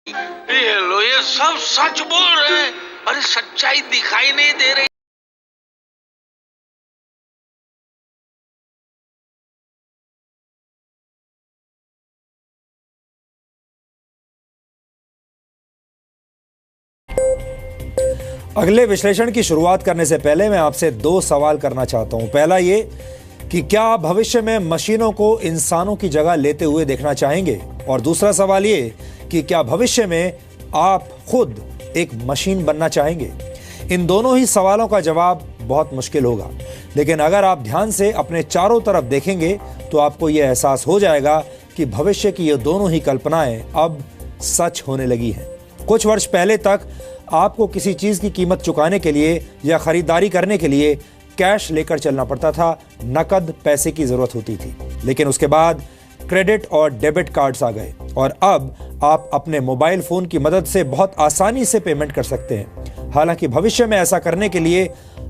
ये लो, ये सब सच बोल रहे हैं। अरे सच्चाई दिखाई नहीं दे रही। अगले विश्लेषण की शुरुआत करने से पहले मैं आपसे दो सवाल करना चाहता हूं। पहला ये कि क्या आप भविष्य में मशीनों को इंसानों की जगह लेते हुए देखना चाहेंगे, और दूसरा सवाल ये कि क्या भविष्य में आप खुद एक मशीन बनना चाहेंगे। इन दोनों ही सवालों का जवाब बहुत मुश्किल होगा, लेकिन अगर आप ध्यान से अपने चारों तरफ देखेंगे तो आपको यह एहसास हो जाएगा कि भविष्य की ये दोनों ही कल्पनाएं अब सच होने लगी हैं। कुछ वर्ष पहले तक आपको किसी चीज की कीमत चुकाने के लिए या खरीदारी करने के लिए कैश लेकर चलना पड़ता था, नकद पैसे की जरूरत होती थी। लेकिन उसके बाद क्रेडिट और डेबिट कार्ड्स आ गए और अब आप अपने मोबाइल फोन की मदद से बहुत आसानी से पेमेंट कर सकते हैं। हालांकि भविष्य में ऐसा करने के लिए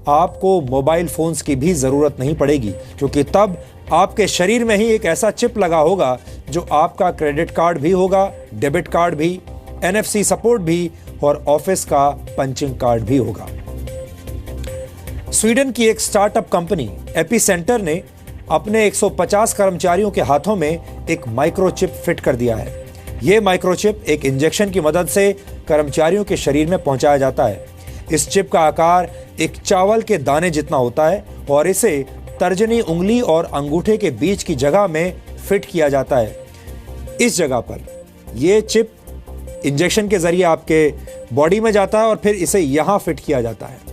आपको मोबाइल फोन्स की भी जरूरत नहीं पड़ेगी, क्योंकि तब आपके शरीर में ही एक ऐसा चिप लगा होगा जो आपका क्रेडिट कार्ड भी होगा, डेबिट कार्ड भी, NFC सपोर्ट भी और ऑफिस का पंचिंग कार्ड भी होगा। स्वीडन की एक स्टार्टअप कंपनी एपीसेंटर ने अपने 150 कर्मचारियों के हाथों में एक माइक्रोचिप फिट कर दिया है। यह माइक्रोचिप एक इंजेक्शन की मदद से कर्मचारियों के शरीर में पहुंचाया जाता है। इस चिप का आकार एक चावल के दाने जितना होता है और इसे तर्जनी उंगली और अंगूठे के बीच की जगह में फिट किया जाता है। इस जगह पर यह चिप इंजेक्शन के जरिए आपके बॉडी में जाता है और फिर इसे यहां फिट किया जाता है।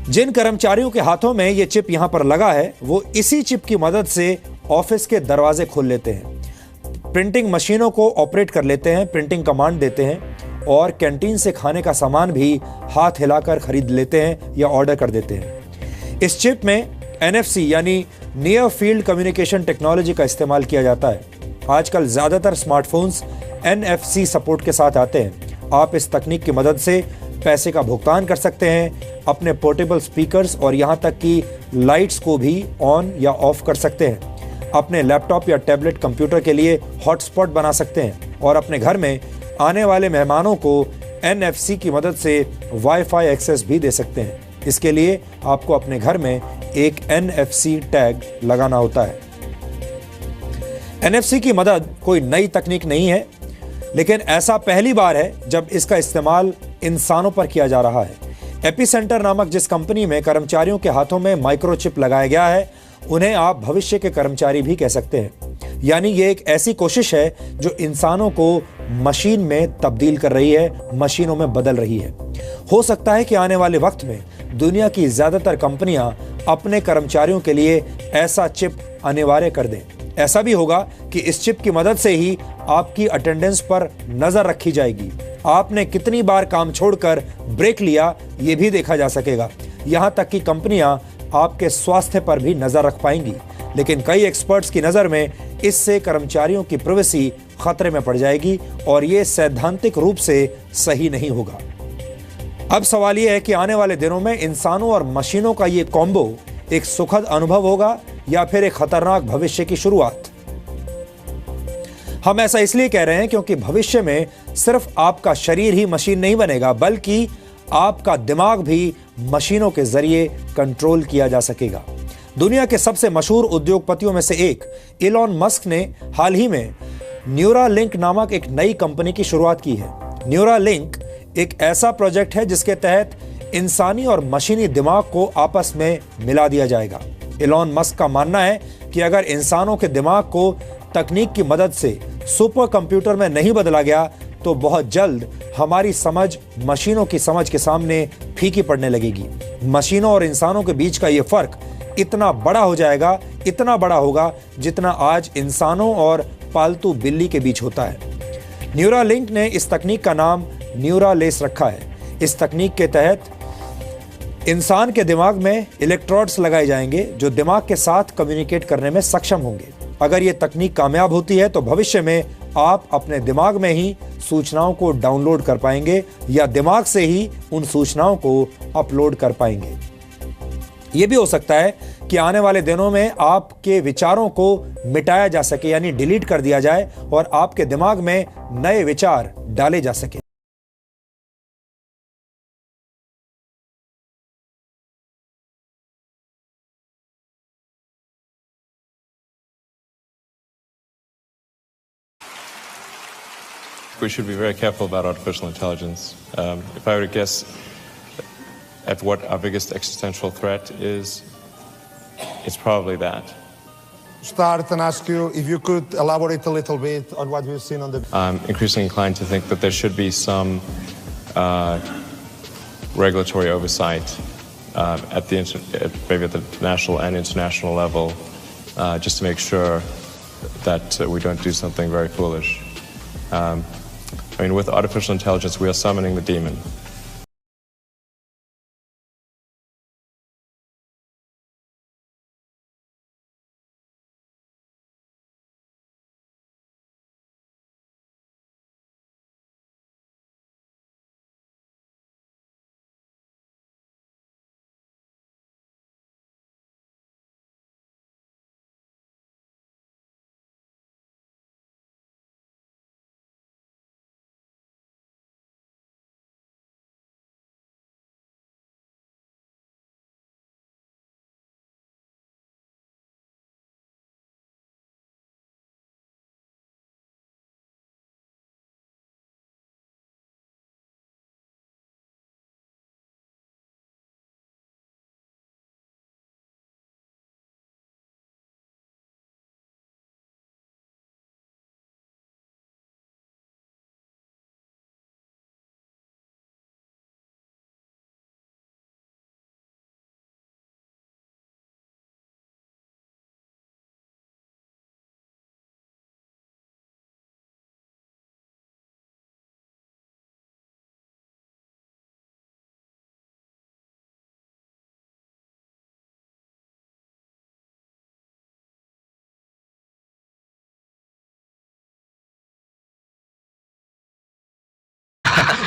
जिन कर्मचारियों के हाथों में यह चिप यहां पर लगा है, वो इसी चिप की मदद से ऑफिस के दरवाजे खोल लेते हैं, प्रिंटिंग मशीनों को ऑपरेट कर लेते हैं, प्रिंटिंग कमांड देते हैं और कैंटीन से खाने का सामान भी हाथ हिलाकर खरीद लेते हैं या ऑर्डर कर देते हैं। इस चिप में NFC यानी नियर फील्ड कम्युनिकेशन टेक्नोलॉजी का इस्तेमाल किया जाता है। आजकल ज्यादातर स्मार्टफोन्स NFC सपोर्ट के साथ आते हैं। आप इस तकनीक की मदद से पैसे का भुगतान कर सकते हैं, अपने पोर्टेबल स्पीकर्स और यहां तक कि लाइट्स को भी ऑन या ऑफ कर सकते हैं, अपने लैपटॉप या टैबलेट कंप्यूटर के लिए हॉटस्पॉट बना सकते हैं और अपने घर में आने वाले मेहमानों को NFC की मदद से वाईफाई एक्सेस भी दे सकते हैं। इसके लिए आपको अपने घर में एक NFC टैग लगाना होता है। NFC की मदद कोई नई तकनीक नहीं है, लेकिन ऐसा पहली बार है जब इसका इस्तेमाल इंसानों पर किया जा रहा है। एपीसेंटर नामक जिस कंपनी में कर्मचारियों के हाथों में माइक्रोचिप लगाया गया है, उन्हें आप भविष्य के कर्मचारी भी कह सकते हैं। यानी ये एक ऐसी कोशिश है जो इंसानों को मशीन में तब्दील कर रही है, मशीनों में बदल रही है। हो सकता है कि आने वाले वक्त में दुनिया की ज्यादातर कंपनियां अपने कर्मचारियों के लिए ऐसा चिप अनिवार्य कर दें। ऐसा भी होगा कि इस चिप की मदद से ही आपकी अटेंडेंस पर नजर रखी जाएगी। आपने कितनी बार काम छोड़कर ब्रेक लिया, यह भी देखा जा सकेगा। यहां तक कि कंपनियां आपके स्वास्थ्य पर भी नजर रख पाएंगी। लेकिन कई एक्सपर्ट्स की नजर में इससे कर्मचारियों की प्राइवेसी खतरे में पड़ जाएगी और यह सैद्धांतिक रूप से सही नहीं होगा। अब सवाल यह है कि आने वाले दिनों में इंसानों और मशीनों का यह कॉम्बो एक सुखद अनुभव होगा या फिर एक खतरनाक भविष्य की शुरुआत। हम ऐसा इसलिए कह रहे हैं क्योंकि भविष्य में सिर्फ आपका शरीर ही मशीन नहीं बनेगा, बल्कि आपका दिमाग भी मशीनों के जरिए कंट्रोल किया जा सकेगा। दुनिया के सबसे मशहूर उद्योगपतियों में से एक इलॉन मस्क ने हाल ही में न्यूरालिंक नामक एक नई कंपनी की शुरुआत की है। न्यूरालिंक एक ऐसा प्रोजेक्ट है जिसके तहत इंसानी और मशीनी दिमाग को आपस में मिला दिया जाएगा। इलॉन मस्क का मानना है कि अगर इंसानों के दिमाग को तकनीक की मदद से सुपर कंप्यूटर में नहीं बदला गया तो बहुत जल्द हमारी समझ मशीनों की समझ के सामने फीकी पड़ने लगेगी। मशीनों और इंसानों के बीच का यह फर्क इतना बड़ा हो जाएगा, इतना बड़ा होगा जितना आज इंसानों और पालतू बिल्ली के बीच होता है। न्यूरालिंक ने इस तकनीक का नाम न्यूरालेस रखा है। इस तकनीक के तहत इंसान के दिमाग में इलेक्ट्रोड्स लगाए जाएंगे जो दिमाग के साथ कम्युनिकेट करने में सक्षम होंगे। अगर यह तकनीक कामयाब होती है तो भविष्य में आप अपने दिमाग में ही सूचनाओं को डाउनलोड कर पाएंगे या दिमाग से ही उन सूचनाओं को अपलोड कर पाएंगे। यह भी हो सकता है कि आने वाले दिनों में आपके विचारों को मिटाया जा सके, यानी डिलीट कर दिया जाए और आपके दिमाग में नए विचार डाले जा सके। We should be very careful about artificial intelligence. If I were to guess at what our biggest existential threat is, it's probably that. Start and ask you if you could elaborate a little bit on what we've seen on the... I'm increasingly inclined to think that there should be some regulatory oversight at maybe at the national and international level, just to make sure that we don't do something very foolish. I mean, with artificial intelligence, we are summoning the demon.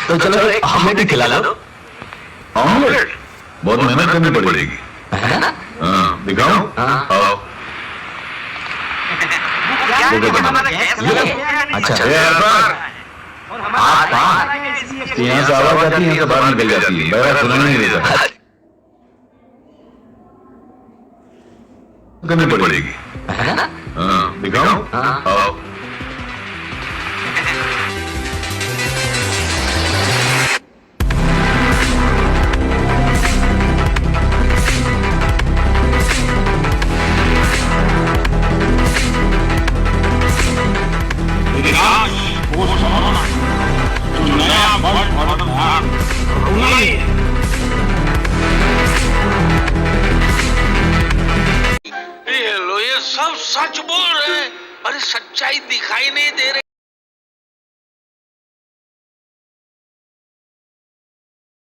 तो चलो एक omelette ही खिला लो। Omelette बहुत मेहनत करनी पड़ेगी, है ना? हाँ, दिखाऊं? आओ। अच्छा, यहाँ से आवाज आती है, यहाँ से बाहर निकल जाती है, बगैर सुनाई नहीं देता। करनी पड़ेगी, है ना? हाँ, दिखाऊं? आओ। ये लो, ये सब सच बोल रहे हैं। अरे सच्चाई दिखाई नहीं दे रही।